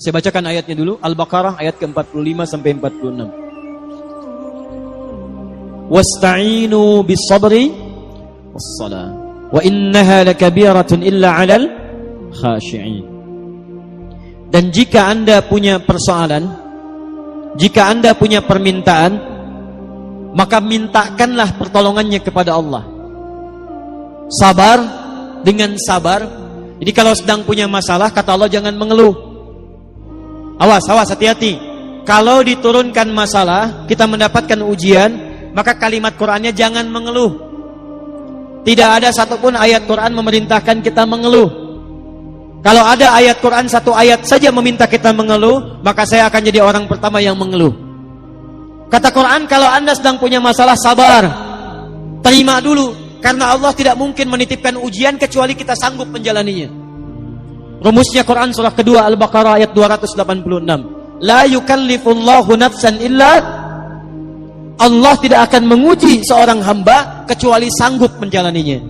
Saya bacakan ayatnya dulu. Al-Baqarah ayat ke-45 sampai 46. Wasta'inu bis-sabri was-salah wa innaha lakabiratun illa 'alal khashi'in. Dan jika Anda punya persoalan, jika Anda punya permintaan, maka mintakanlah pertolongannya kepada Allah. Sabar dengan sabar. Jadi kalau sedang punya masalah, kata Allah, jangan mengeluh. Awas, hati-hati. Kalau diturunkan masalah, kita mendapatkan ujian, maka kalimat Qur'annya jangan mengeluh. Tidak ada satupun ayat Qur'an memerintahkan kita mengeluh. Kalau ada ayat Qur'an satu ayat saja meminta kita mengeluh, maka saya akan jadi orang pertama yang mengeluh. Kata Qur'an, kalau Anda sedang punya masalah, sabar. Terima dulu. Karena Allah tidak mungkin menitipkan ujian kecuali kita sanggup menjalaninya. Rumusnya Quran surah kedua Al-Baqarah ayat 286. La yukallifullahu nafsan illa, Allah tidak akan menguji seorang hamba kecuali sanggup menjalaninya.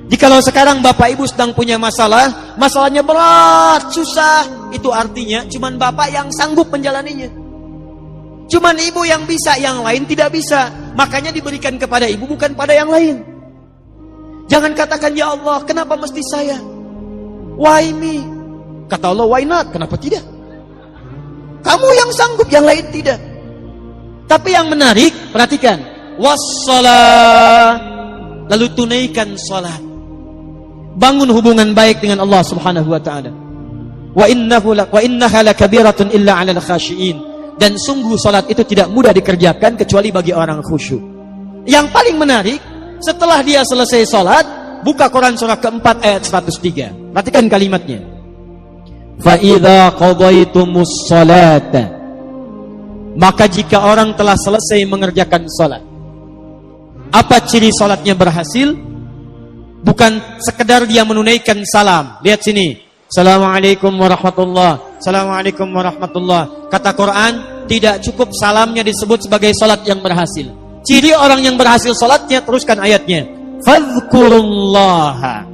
Jikalau sekarang Bapak Ibu sedang punya masalah, masalahnya berat, susah, itu artinya cuman Bapak yang sanggup menjalaninya. Cuman Ibu yang bisa, yang lain tidak bisa. Makanya diberikan kepada Ibu, bukan pada yang lain. Jangan katakan, ya Allah, kenapa mesti saya? Why me? Kata Allah, why not? Kenapa tidak? Kamu yang sanggup, yang lain tidak. Tapi yang menarik, perhatikan. Wassalah. Lalu tunaikan salat. Bangun hubungan baik dengan Allah Subhanahu wa ta'ala. Wa innaha lakabiratun illa 'alal khashi'in. Dan sungguh salat itu tidak mudah dikerjakan kecuali bagi orang khusyuk. Yang paling menarik, setelah dia selesai salat, buka Quran surah keempat ayat 103. Perhatikan kalimatnya. Fa idza qadaitumus salata, maka jika orang telah selesai mengerjakan salat, apa ciri salatnya berhasil? Bukan sekedar dia menunaikan salam. Lihat sini. Assalamualaikum warahmatullah. Assalamualaikum warahmatullah. Kata Quran, tidak cukup salamnya disebut sebagai salat yang berhasil. Ciri orang yang berhasil salatnya, teruskan ayatnya. Fadhkurullaha.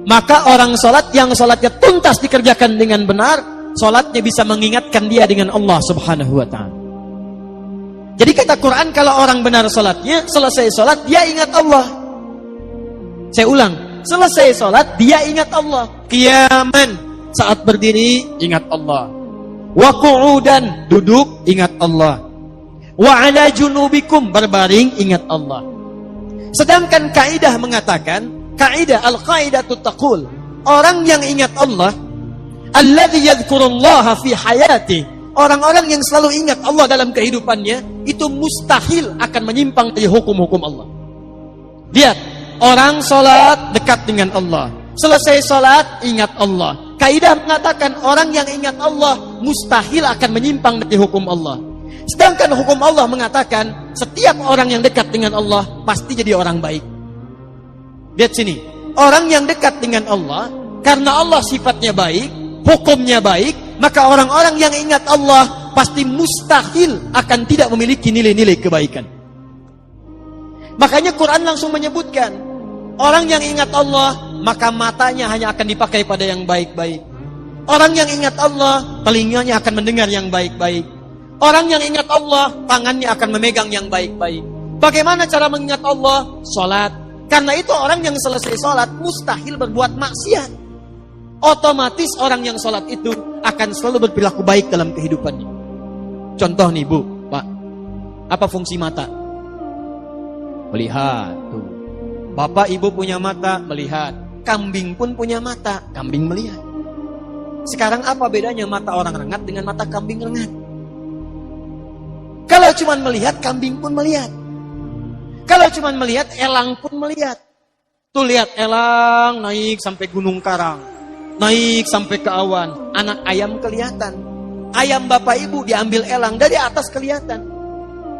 Maka orang salat yang salatnya tuntas dikerjakan dengan benar, salatnya bisa mengingatkan dia dengan Allah Subhanahu wa ta'ala. Jadi kata Quran, kalau orang benar salatnya, selesai salat dia ingat Allah. Saya ulang, selesai salat dia ingat Allah. Qiyaman, saat berdiri ingat Allah. Wa qu'udan, duduk ingat Allah. Wa ala junubikum, berbaring ingat Allah. Sedangkan kaidah mengatakan, kaidah al-qaidatu taqul, orang yang ingat Allah, alladzi yadhkurullaha fi hayati, orang-orang yang selalu ingat Allah dalam kehidupannya, itu mustahil akan menyimpang dari hukum-hukum Allah. Lihat, orang salat dekat dengan Allah, selesai salat ingat Allah. Kaidah mengatakan orang yang ingat Allah mustahil akan menyimpang dari hukum Allah. Sedangkan hukum Allah mengatakan setiap orang yang dekat dengan Allah pasti jadi orang baik. Lihat sini, orang yang dekat dengan Allah karena Allah sifatnya baik, hukumnya baik, maka orang-orang yang ingat Allah pasti mustahil akan tidak memiliki nilai-nilai kebaikan. Makanya Quran langsung menyebutkan, orang yang ingat Allah maka matanya hanya akan dipakai pada yang baik-baik. Orang yang ingat Allah, telinganya akan mendengar yang baik-baik. Orang yang ingat Allah, tangannya akan memegang yang baik-baik. Bagaimana cara mengingat Allah? Salat. Karena itu orang yang selesai salat mustahil berbuat maksiat. Otomatis orang yang salat itu akan selalu berperilaku baik dalam kehidupannya. Contoh nih Bu, Pak. Apa fungsi mata? Melihat. Tuh. Bapak Ibu punya mata, melihat. Kambing pun punya mata, kambing melihat. Sekarang apa bedanya mata orang rengat dengan mata kambing rengat? Kalau cuma melihat, kambing pun melihat. Kalau cuma melihat, elang pun melihat. Tuh lihat, elang naik sampai Gunung Karang. Naik sampai ke awan. Anak ayam kelihatan. Ayam Bapak Ibu diambil elang, dari atas kelihatan.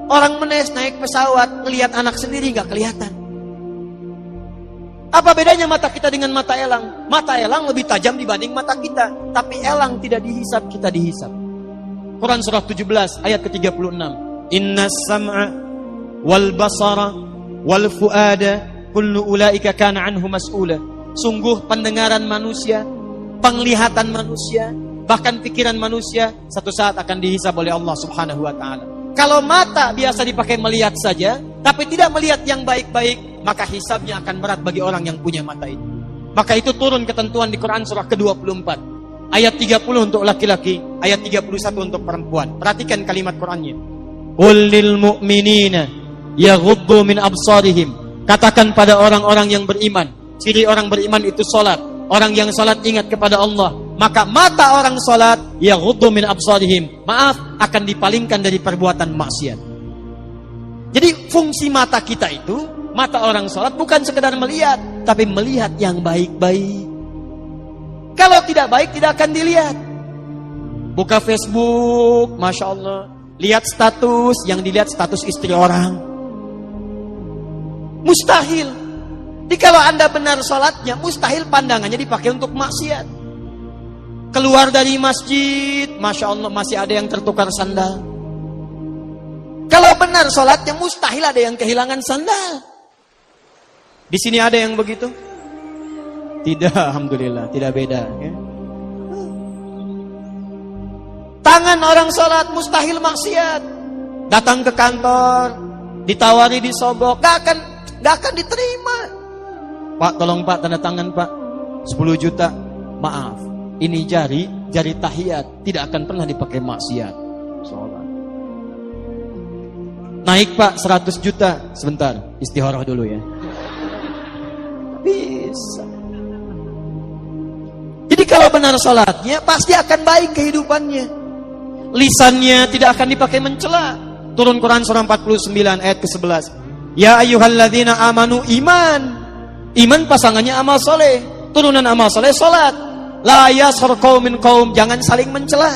Orang menes naik pesawat, melihat anak sendiri gak kelihatan. Apa bedanya mata kita dengan mata elang? Mata elang lebih tajam dibanding mata kita. Tapi elang tidak dihisap, kita dihisap. Quran surah 17 ayat ke-36. Innas sam'a wal basara wal fuada kullu ulaika kana anhu mas'ula. Sungguh pendengaran manusia, penglihatan manusia, bahkan pikiran manusia satu saat akan dihisab oleh Allah Subhanahu wa taala. Kalau mata biasa dipakai melihat saja, tapi tidak melihat yang baik-baik, maka hisabnya akan berat bagi orang yang punya mata itu. Maka itu turun ketentuan di Quran surah ke-24. Ayat 30 untuk laki-laki, ayat 31 untuk perempuan. Perhatikan kalimat Qurannya. Qul lil mu'minina yaghuddu min absarihim. Katakan pada orang-orang yang beriman, ciri orang beriman itu salat. Orang yang salat ingat kepada Allah, maka mata orang salat yaghuddu min absarihim, maaf, akan dipalingkan dari perbuatan maksiat. Jadi fungsi mata kita itu, mata orang salat bukan sekedar melihat, tapi melihat yang baik-baik. Kalau tidak baik tidak akan dilihat. Buka Facebook, Masya Allah, lihat status, yang dilihat status istri orang. Mustahil. Jadi kalau Anda benar sholatnya, mustahil pandangannya dipakai untuk maksiat. Keluar dari masjid, Masya Allah, masih ada yang tertukar sandal. Kalau benar sholatnya, mustahil ada yang kehilangan sandal. Di sini ada yang begitu? Tidak, Alhamdulillah, tidak beda. Ya. Tangan orang sholat, mustahil maksiat. Datang ke kantor, ditawari disogok, gak akan diterima. Pak, tolong Pak, tanda tangan Pak, 10 juta. Maaf, ini jari tahiyat, tidak akan pernah dipakai maksiat. Sholat. Naik Pak, 100 juta. Sebentar, istikharah dulu ya. Bisa. Jadi kalau benar sholatnya, pasti akan baik kehidupannya. Lisannya tidak akan dipakai mencela. Turun Quran surah 49 ayat ke-11. Ya ayyuhalladzina amanu iman. Iman pasangannya amal soleh. Turunan amal soleh sholat. La yaskhar qaumin qaum, jangan saling mencela.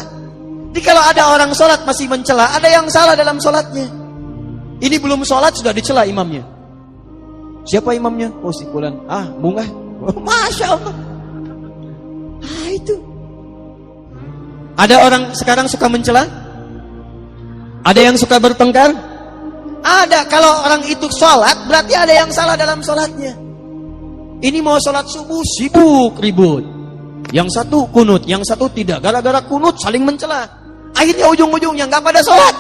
Jadi kalau ada orang sholat masih mencela, ada yang salah dalam sholatnya. Ini belum sholat sudah dicela imamnya. Siapa imamnya? Oh si fulan. Bunga. Oh, Masya Allah. Itu. Ada orang sekarang suka mencela? Ada yang suka bertengkar? Ada. Kalau orang itu sholat, berarti ada yang salah dalam sholatnya. Ini mau sholat subuh, sibuk, ribut. Yang satu kunut, yang satu tidak. Gara-gara kunut saling mencela. Akhirnya ujung-ujungnya gak pada sholat.